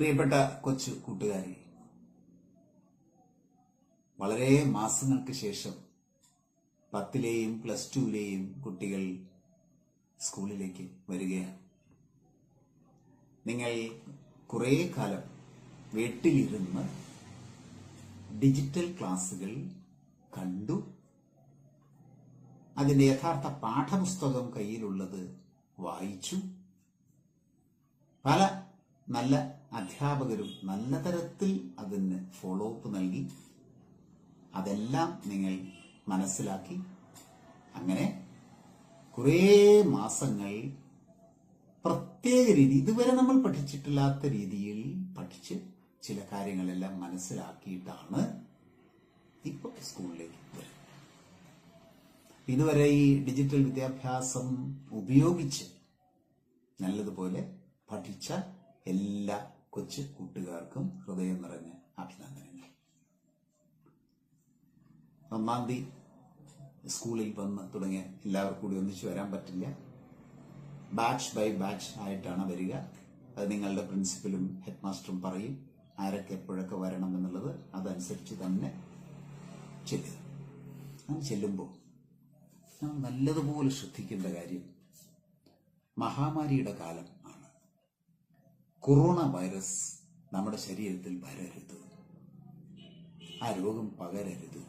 പ്രിയപ്പെട്ട കൊച്ചു കൂട്ടുകാരെ, വളരെ മാസങ്ങൾക്ക് ശേഷം 10ലെയും +2ലെയും കുട്ടികൾ സ്കൂളിലേക്ക് വരികയാണ്. നിങ്ങൾ കുറേ കാലം വീട്ടിലിരുന്ന് ഡിജിറ്റൽ ക്ലാസുകൾ കണ്ടു. അതിന്റെ യഥാർത്ഥ പാഠപുസ്തകം കയ്യിലുള്ളത് വായിച്ചു. പല നല്ല അധ്യാപകരും നല്ല തരത്തിൽ അതിന് ഫോളോ അപ്പ് നൽകി. അതെല്ലാം നിങ്ങൾ മനസ്സിലാക്കി. അങ്ങനെ കുറേ മാസങ്ങൾ പ്രത്യേക രീതി, ഇതുവരെ നമ്മൾ പഠിച്ചിട്ടില്ലാത്ത രീതിയിൽ പഠിച്ച് ചില കാര്യങ്ങളെല്ലാം മനസ്സിലാക്കിയിട്ടാണ് ഇപ്പോൾ സ്കൂളിലേക്ക് വരുന്നത്. ഇതുവരെ ഈ ഡിജിറ്റൽ വിദ്യാഭ്യാസം ഉപയോഗിച്ച് നല്ലതുപോലെ പഠിച്ച എല്ലാ കൊച്ചു കൂട്ടുകാർക്കും ഹൃദയം നിറഞ്ഞ അഭിനന്ദനങ്ങൾ. 1-ാം തീയതി സ്കൂളിൽ വന്ന് തുടങ്ങിയ എല്ലാവർക്കും കൂടി ഒന്നിച്ചു വരാൻ പറ്റില്ല. ബാച്ച് ബൈ ബാച്ച് ആയിട്ടാണ് വരിക. അത് നിങ്ങളുടെ പ്രിൻസിപ്പലും ഹെഡ് മാസ്റ്ററും പറയും ആരൊക്കെ എപ്പോഴൊക്കെ വരണം എന്നുള്ളത്. അതനുസരിച്ച് തന്നെ ചെല്ലുക. അങ്ങനെ ചെല്ലുമ്പോൾ നാം നല്ലതുപോലെ ശ്രദ്ധിക്കേണ്ട കാര്യം, മഹാമാരിയുടെ കാലം ആണ്. കൊറോണ വൈറസ് നമ്മുടെ ശരീരത്തിൽ വരരുത്, ആ രോഗം പകരരുത്.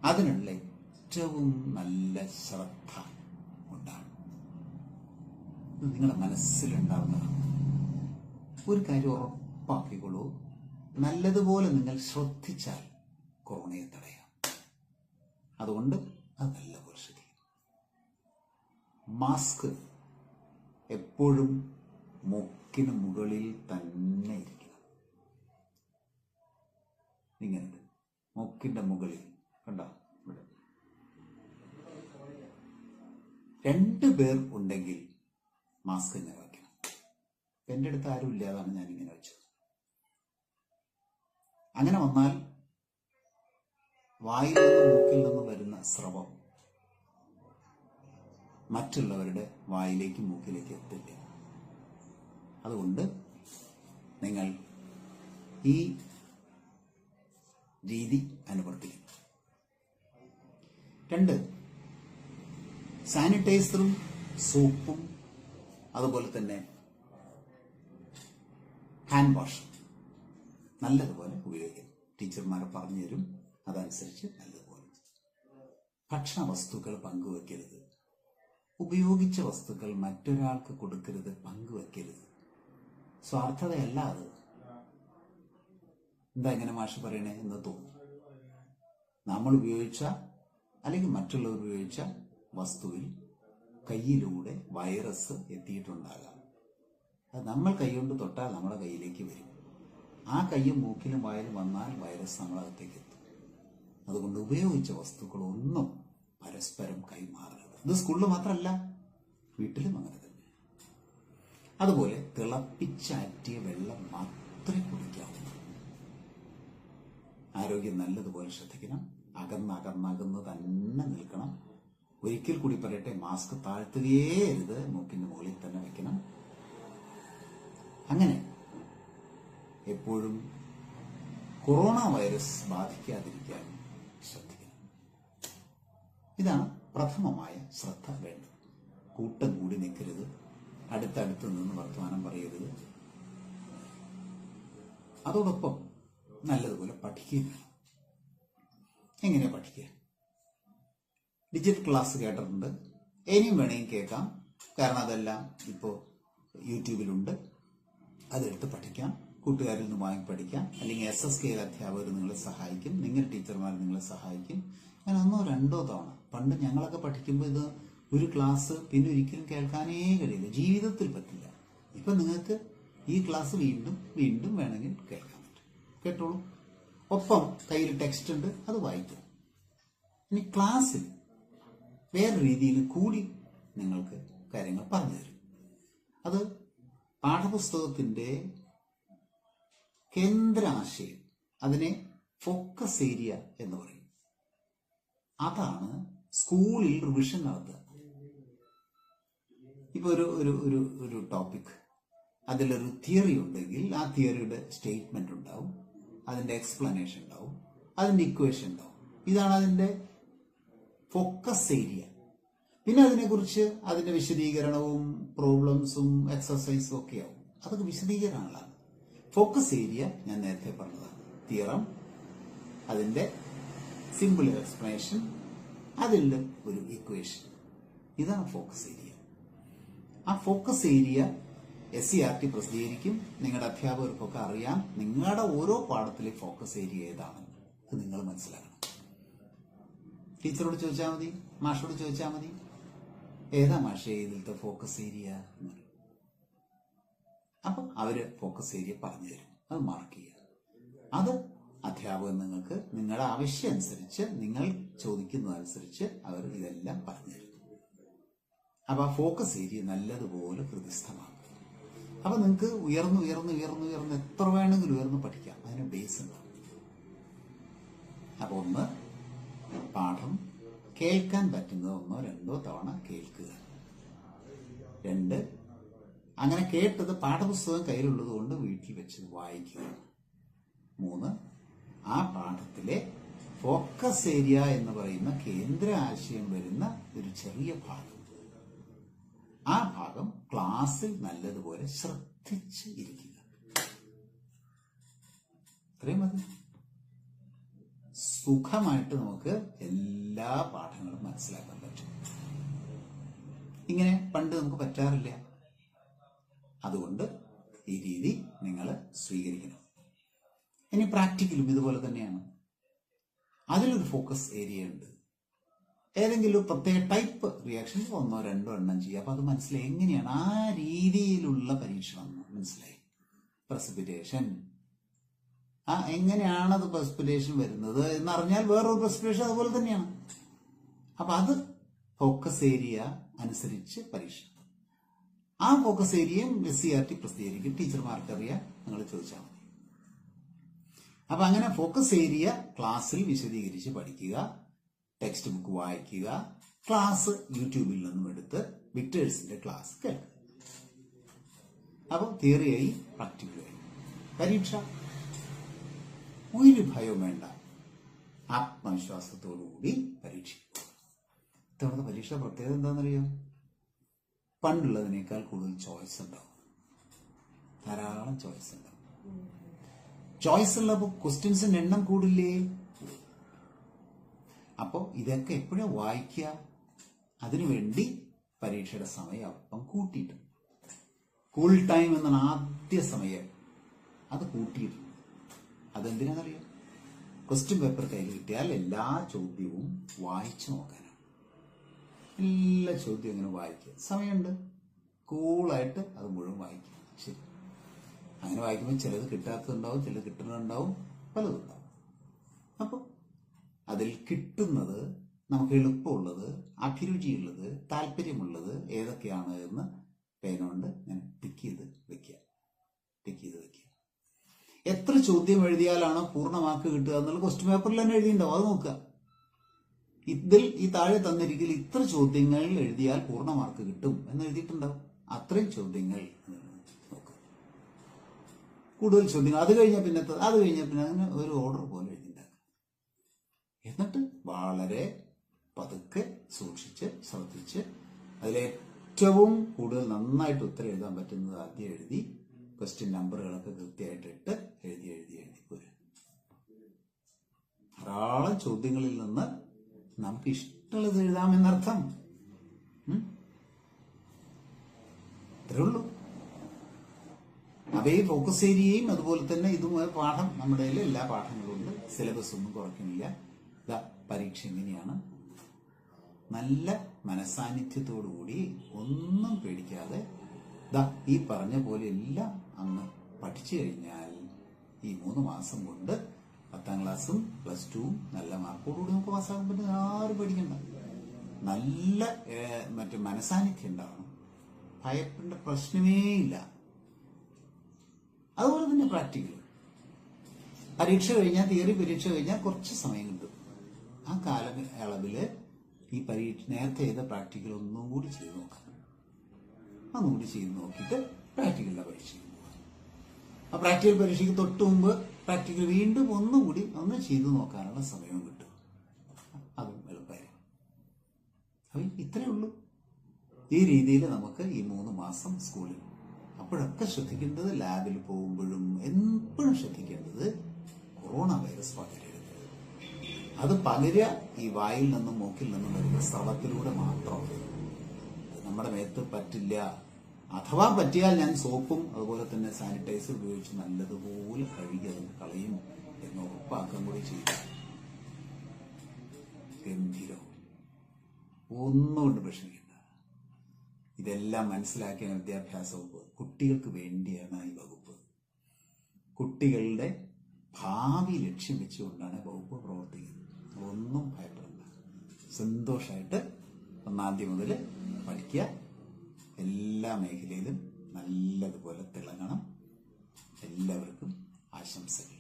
അതിനുള്ള ഏറ്റവും നല്ല ശ്രദ്ധ ഉണ്ടാകും. നിങ്ങളുടെ മനസ്സിലുണ്ടാവുന്നതാണ്. ഒരു കാര്യം ഉറപ്പാക്കിക്കൊള്ളൂ, നല്ലതുപോലെ നിങ്ങൾ ശ്രദ്ധിച്ചാൽ കൊറോണയെ തടയാം. അതുകൊണ്ട് അത് നല്ലപോലെ ശ്രദ്ധിക്കും. മാസ്ക് എപ്പോഴും മൂക്കിന് മുകളിൽ തന്നെ ഇരിക്കണം. ഇങ്ങനെ മൂക്കിന്റെ മുകളിൽ കണ്ടോ, ഇവിടെ 2 പേർ ഉണ്ടെങ്കിൽ മാസ്ക് ഇങ്ങനെ വയ്ക്കണം. എന്റെ അടുത്ത് ആരും ഇല്ലാതാണ് ഞാൻ ഇങ്ങനെ വെച്ചത്. അങ്ങനെ വന്നാൽ വായിൽ നിന്ന് മൂക്കിൽ നിന്ന് വരുന്ന സ്രവം മറ്റുള്ളവരുടെ വായിലേക്ക് മൂക്കിലേക്ക് എത്തില്ല. അതുകൊണ്ട് നിങ്ങൾ ഈ രീതി അനുവർത്തിക്കും. 2, സാനിറ്റൈസറും സോപ്പും അതുപോലെ തന്നെ ഹാൻഡ് വാഷും നല്ലതുപോലെ ഉപയോഗിക്കും. ടീച്ചർമാർ പറഞ്ഞു തരും, അതനുസരിച്ച് നല്ലതുപോലെ. ഭക്ഷണ വസ്തുക്കൾ പങ്കുവെക്കരുത്. ഉപയോഗിച്ച വസ്തുക്കൾ മറ്റൊരാൾക്ക് കൊടുക്കരുത്, പങ്കുവെക്കരുത്. സ്വാർത്ഥതയല്ല അത്. എന്താ ഇങ്ങനെ മാഷ് പറയണേ എന്ന് തോന്നും. നമ്മൾ ഉപയോഗിച്ച അല്ലെങ്കിൽ മറ്റുള്ളവർ ഉപയോഗിച്ച വസ്തുവിൽ കയ്യിലൂടെ വൈറസ് എത്തിയിട്ടുണ്ടാകാം. അത് നമ്മൾ കൈകൊണ്ട് തൊട്ടാൽ നമ്മുടെ കയ്യിലേക്ക് വരും. ആ കയ്യും മൂക്കിലും വായിലും വന്നാൽ വൈറസ് നമ്മളകത്തേക്ക് എത്തും. അതുകൊണ്ട് ഉപയോഗിച്ച വസ്തുക്കളൊന്നും പരസ്പരം കൈമാറരുത്. ഇത് സ്കൂളിൽ മാത്രമല്ല, വീട്ടിലും അങ്ങനെ തന്നെ. അതുപോലെ തിളപ്പിച്ചാറ്റിയ വെള്ളം മാത്രമേ കുടിക്കാവൂ. ആരോഗ്യം നല്ലതുപോലെ ശ്രദ്ധിക്കണം. അകന്ന് തന്നെ നിൽക്കണം. ഒരിക്കൽ കൂടി പറയട്ടെ, മാസ്ക് താഴ്ത്തുകയേ അരുത്, മൂക്കിന്റെ മുകളിൽ തന്നെ വെക്കണം. അങ്ങനെ എപ്പോഴും കൊറോണ വൈറസ് ബാധിക്കാതിരിക്കാൻ ശ്രദ്ധിക്കണം. ഇതാണ് പ്രഥമമായ ശ്രദ്ധ വേണ്ടത്. കൂട്ടം കൂടി നിൽക്കരുത്, അടുത്തടുത്ത് നിന്ന് വർത്തമാനം പറയരുത്. അതോടൊപ്പം നല്ലതുപോലെ പഠിക്കുക. എങ്ങനെ പഠിക്കുക? ഡിജിറ്റൽ ക്ലാസ് കേട്ടിട്ടുണ്ട്, ഇനിയും വേണമെങ്കിൽ കേൾക്കാം. കാരണം അതെല്ലാം ഇപ്പോൾ യൂട്യൂബിലുണ്ട്. അതെടുത്ത് പഠിക്കാം. കൂട്ടുകാരിൽ നിന്ന് വാങ്ങി പഠിക്കാം. അല്ലെങ്കിൽ SSK അധ്യാപകർ നിങ്ങളെ സഹായിക്കും, നിങ്ങൾ ടീച്ചർമാർ നിങ്ങളെ സഹായിക്കും. ഞാൻ 1-2 തവണ, പണ്ട് ഞങ്ങളൊക്കെ പഠിക്കുമ്പോൾ ഇത് ഒരു ക്ലാസ് പിന്നെ ഒരിക്കലും കേൾക്കാനേ കഴിയില്ല, ജീവിതത്തിൽ പറ്റില്ല. ഇപ്പൊ നിങ്ങൾക്ക് ഈ ക്ലാസ് വീണ്ടും വീണ്ടും വേണമെങ്കിൽ കേൾക്കാൻ പറ്റും. കേട്ടോളൂ. ഒപ്പം കയ്യിൽ ടെക്സ്റ്റ് ഉണ്ട്, അത് വായിക്കും. ഇനി ക്ലാസ്സിൽ വേറെ രീതിയിൽ കൂടി നിങ്ങൾക്ക് കാര്യങ്ങൾ പറഞ്ഞു തരും. അത് പാഠപുസ്തകത്തിന്റെ കേന്ദ്ര ആശയം, അതിനെ ഫോക്കസ് ഏരിയ എന്ന് പറയും. അതാണ് സ്കൂളിൽ റിവിഷൻ നടത്തുക. ഇപ്പൊ ഒരു ടോപ്പിക് അതിലൊരു തിയറി ഉണ്ടെങ്കിൽ ആ തിയറിയുടെ സ്റ്റേറ്റ്മെന്റ് ഉണ്ടാവും, അതിന്റെ എക്സ്പ്ലനേഷൻ ഉണ്ടാവും, അതിന്റെ ഇക്വേഷൻ ഉണ്ടാവും. ഇതാണ് അതിന്റെ ഫോക്കസ് ഏരിയ. പിന്നെ അതിനെക്കുറിച്ച് അതിന്റെ വിശദീകരണവും പ്രോബ്ലംസും എക്സസൈസും ഒക്കെ ആവും. അതൊക്കെ വിശദീകരണങ്ങളാണ്. ഫോക്കസ് ഏരിയ ഞാൻ നേരത്തെ പറഞ്ഞതാണ്. തിയറം, അതിന്റെ സിമ്പിൾ എക്സ്പ്ലനേഷൻ, അതിൻ്റെ ഒരു ഇക്വേഷൻ. ഇതാണ് ഫോക്കസ് ഏരിയ. ആ ഫോക്കസ് ഏരിയ SCERT പ്രസിദ്ധീകരിക്കും. നിങ്ങളുടെ അധ്യാപകർക്കൊക്കെ അറിയാം നിങ്ങളുടെ ഓരോ പാഠത്തിലെ ഫോക്കസ് ഏരിയ ഏതാണെന്ന്. അത് നിങ്ങൾ മനസ്സിലാക്കണം. ടീച്ചറോട് ചോദിച്ചാൽ മതി, മാഷോട് ചോദിച്ചാൽ മതി, ഏതാ മാഷേ ഇതിലത്തെ ഫോക്കസ് ഏരിയ എന്ന്. അപ്പം അവര് ഫോക്കസ് ഏരിയ പറഞ്ഞു തരും. അത് മാർക്ക് ചെയ്യുക. അത് അധ്യാപകൻ നിങ്ങൾക്ക് നിങ്ങളുടെ ആവശ്യം അനുസരിച്ച്, നിങ്ങൾ ചോദിക്കുന്നതനുസരിച്ച് അവർ ഇതെല്ലാം പറഞ്ഞു തരും. അപ്പൊ ആ ഫോക്കസ് ഏരിയ നല്ലതുപോലെ ഹൃദയസ്ഥമാക്കും. അപ്പൊ നിങ്ങൾക്ക് ഉയർന്ന് ഉയർന്ന് ഉയർന്ന് ഉയർന്ന് എത്ര വേണമെങ്കിലും ഉയർന്ന് പഠിക്കാം. അതിന് ബേസ് ഉണ്ടാവും. അപ്പൊ ഒന്ന്, പാഠം കേൾക്കാൻ പറ്റുന്നത് 1-2 തവണ കേൾക്കുക. 2, അങ്ങനെ കേട്ടത് പാഠപുസ്തകം കയ്യിലുള്ളത് കൊണ്ട് വീട്ടിൽ വെച്ച് വായിക്കുക. 3, ആ പാഠത്തിലെ ഫോക്കസ് ഏരിയ എന്ന് പറയുന്ന കേന്ദ്ര ആശയം വരുന്ന ഒരു ചെറിയ ഭാഗം, ആ ഭാഗം ക്ലാസ്സിൽ നല്ലതുപോലെ ശ്രദ്ധിച്ച് ഇരിക്കുക. ഇത്രയും മതി. സുഖമായിട്ട് നമുക്ക് എല്ലാ പാഠങ്ങളും മനസ്സിലാക്കാൻ പറ്റും. ഇങ്ങനെ പണ്ട് നമുക്ക് പറ്റാറില്ല. അതുകൊണ്ട് ഈ രീതി നിങ്ങൾ സ്വീകരിക്കണം. ഇനി പ്രാക്ടിക്കലും ഇതുപോലെ തന്നെയാണ്. അതിലൊരു ഫോക്കസ് ഏരിയ ഉണ്ട്. ഏതെങ്കിലും ഒരു പ്രത്യേക ടൈപ്പ് റിയാക്ഷൻ 1-2 എണ്ണം ചെയ്യുക. അപ്പൊ അത് മനസ്സിലായി എങ്ങനെയാണ് ആ രീതിയിലുള്ള പരീക്ഷണം മനസ്സിലായി. പ്രസിപ്പിറ്റേഷൻ, എങ്ങനെയാണത് പ്രസിപ്പിറ്റേഷൻ വരുന്നത് എന്നറിഞ്ഞാൽ വേറൊരു പ്രസിപ്പിറ്റേഷൻ അതുപോലെ തന്നെയാണ്. അപ്പൊ അത് ഫോക്കസ് ഏരിയ അനുസരിച്ച് പരീക്ഷ. ആ ഫോക്കസ് ഏരിയയും SCERT പ്രസിദ്ധീകരിക്കും. ടീച്ചർമാർക്ക് അറിയാം, നിങ്ങൾ ചോദിച്ചാൽ മതി. അപ്പൊ അങ്ങനെ ഫോക്കസ് ഏരിയ ക്ലാസ്സിൽ വിശദീകരിച്ച് പഠിക്കുക, ടെക്സ്റ്റ് ബുക്ക് വായിക്കുക, ക്ലാസ് യൂട്യൂബിൽ നിന്നും എടുത്ത് വിക്ടേഴ്സിന്റെ ക്ലാസ് കേൾക്കുക. അപ്പൊ തിയറിയായി, പ്രാക്ടിക്കലായി. പരീക്ഷ ഒരു ഭയവും വേണ്ട, ആത്മവിശ്വാസത്തോടുകൂടി പരീക്ഷിക്കുക. ഇത്തവണത്തെ പരീക്ഷ പ്രത്യേകത എന്താണെന്നറിയോ? പണ്ടുള്ളതിനേക്കാൾ കൂടുതൽ ചോയ്സ് ഉണ്ടാവും. ധാരാളം ചോയ്സ് ഉണ്ടാവും. ചോയ്സ് ഉള്ളപ്പോൾ ക്വസ്റ്റ്യൻസിന്റെ എണ്ണം കൂടില്ലേ? അപ്പോ ഇതൊക്കെ എപ്പോഴാ വായിക്കുക? അതിനുവേണ്ടി പരീക്ഷയുടെ സമയം അപ്പം കൂട്ടിയിട്ട്, കൂൾ ടൈം എന്നാണ് ആദ്യ സമയം, അത് കൂട്ടിയിട്ട്. അതെന്തിനാണെന്നറിയാം? ക്വസ്റ്റ്യൻ പേപ്പർ കയ്യിൽ കിട്ടിയാൽ എല്ലാ ചോദ്യവും വായിച്ചു നോക്കാനാണ്. എല്ലാ ചോദ്യവും ഇങ്ങനെ വായിക്കുക. സമയമുണ്ട്, കൂളായിട്ട് അത് മുഴുവൻ വായിക്കുക. ശരി, അങ്ങനെ വായിക്കുമ്പോൾ ചിലത് കിട്ടാത്തതുണ്ടാവും, ചിലത് കിട്ടുന്നുണ്ടാവും, പലതും ഉണ്ടാവും. അപ്പോൾ അതിൽ കിട്ടുന്നത്, നമുക്ക് എളുപ്പമുള്ളത്, അഭിരുചിയുള്ളത്, താല്പര്യമുള്ളത് ഏതൊക്കെയാണ് എന്ന് പേനോണ്ട് ഞാൻ ടിക്ക് ചെയ്ത് വെക്കുക. എത്ര ചോദ്യം എഴുതിയാലാണ് പൂർണ്ണ മാർക്ക് കിട്ടുക എന്നുള്ള ക്വസ്റ്റ്യൻ പേപ്പറിൽ തന്നെ എഴുതിയിട്ടുണ്ടാവും. അത് നോക്കുക. ഇതിൽ ഈ താഴെ തന്നിരിക്കൽ ഇത്ര ചോദ്യങ്ങൾ എഴുതിയാൽ പൂർണ്ണ മാർക്ക് കിട്ടും എന്ന് എഴുതിയിട്ടുണ്ടാവും. അത്രയും ചോദ്യങ്ങൾ നോക്കുക. കൂടുതൽ ചോദ്യങ്ങൾ, അത് കഴിഞ്ഞാൽ പിന്നെ അങ്ങനെ ഒരു ഓർഡർ പോലെ എഴുതിയിട്ടുണ്ടാക്കുക. എന്നിട്ട് വളരെ പതുക്കെ സൂക്ഷിച്ച് ശ്രദ്ധിച്ച് അതിലേറ്റവും കൂടുതൽ നന്നായിട്ട് ഉത്തരം എഴുതാൻ പറ്റുന്നത് ആദ്യം എഴുതി, ക്വസ്റ്റ്യൻ നമ്പറുകളൊക്കെ കൃത്യമായിട്ട് ഇട്ട് എഴുതി പോരും. ധാരാളം ചോദ്യങ്ങളിൽ നിന്ന് നമുക്ക് ഇഷ്ടമുള്ളത് എഴുതാമെന്നർത്ഥം. ഇത്രേ ഉള്ളൂ. അവയെ ഫോക്കസ് ഏരിയയും അതുപോലെ തന്നെ ഇതുമായ പാഠം നമ്മുടെ എല്ലാ പാഠങ്ങളും ഉണ്ട്. സിലബസ് ഒന്നും കുറയ്ക്കുന്നില്ല. ഇതാ പരീക്ഷ എങ്ങനെയാണ്? നല്ല മനസാന്നിധ്യത്തോടുകൂടി, ഒന്നും പേടിക്കാതെ ഈ പറഞ്ഞ പോലെ എല്ലാം അങ്ങ് പഠിച്ചു കഴിഞ്ഞാൽ ഈ 3 മാസം കൊണ്ട് 10ാം ക്ലാസ്സും +2 നല്ല മാർക്കോടുകൂടി നമുക്ക് പാസ്സാകാൻ പറ്റും. ആരും പേടിക്കണ്ട. നല്ല മനസാന്നിധ്യം ഉണ്ടാവണം. ഭയപ്പെടേണ്ട പ്രശ്നമേ ഇല്ല. അതുപോലെ തന്നെ പ്രാക്ടിക്കൽ പരീക്ഷ കഴിഞ്ഞാൽ, തിയറി പരീക്ഷ കഴിഞ്ഞാൽ കുറച്ച് സമയം കിട്ടും. ആ കാലയളവില് ഈ നേരത്തെ ചെയ്ത പ്രാക്ടിക്കൽ ഒന്നും കൂടി ചെയ്ത് നോക്കാം. ഒന്നുകൂടി ചെയ്ത് നോക്കിയിട്ട് പ്രാക്ടിക്കലിന്റെ പരീക്ഷ ആ പ്രാക്ടിക്കൽ പരീക്ഷയ്ക്ക് തൊട്ട് മുമ്പ് പ്രാക്ടിക്കൽ വീണ്ടും ഒന്നുകൂടി ഒന്ന് ചെയ്തു നോക്കാനുള്ള സമയവും കിട്ടും. അതും എളുപ്പമായി. അപ്പം ഇത്രയേ ഉള്ളൂ. ഈ രീതിയിൽ നമുക്ക് ഈ 3 മാസം സ്കൂളിൽ അപ്പോഴൊക്കെ ശ്രദ്ധിക്കേണ്ടത്, ലാബിൽ പോകുമ്പോഴും എപ്പോഴും ശ്രദ്ധിക്കേണ്ടത് കൊറോണ വൈറസ് പകരരുത്. അത് പകരുക ഈ വായിൽ നിന്നും മൂക്കിൽ നിന്നും വരുന്ന സ്രവത്തിലൂടെ മാത്രമാണ്. നമ്മുടെ മേത്ത് പറ്റില്ല. അഥവാ പറ്റിയാൽ ഞാൻ സോപ്പും അതുപോലെ തന്നെ സാനിറ്റൈസർ ഉപയോഗിച്ച് നല്ലതുപോലെ കഴുകി അത് കളയും എന്ന് ഉറപ്പാക്കാൻ കൂടി ചെയ്തു. ഗംഭീരം. ഒന്നുകൊണ്ട് വിഷമിക്കേണ്ട. ഇതെല്ലാം മനസ്സിലാക്കിയ വിദ്യാഭ്യാസ വകുപ്പ് കുട്ടികൾക്ക് വേണ്ടിയാണ് ഈ വകുപ്പ്. കുട്ടികളുടെ ഭാവി ലക്ഷ്യം വെച്ചുകൊണ്ടാണ് വകുപ്പ് പ്രവർത്തിക്കുന്നത്. ഒന്നും ഭയപ്പെടണ്ട. സന്തോഷമായിട്ട് 1-ാം തീയതി മുതൽ പഠിക്കുക. എല്ലാ മേഖലയിലും നല്ലതുപോലെ തിളങ്ങണം. എല്ലാവർക്കും ആശംസകൾ.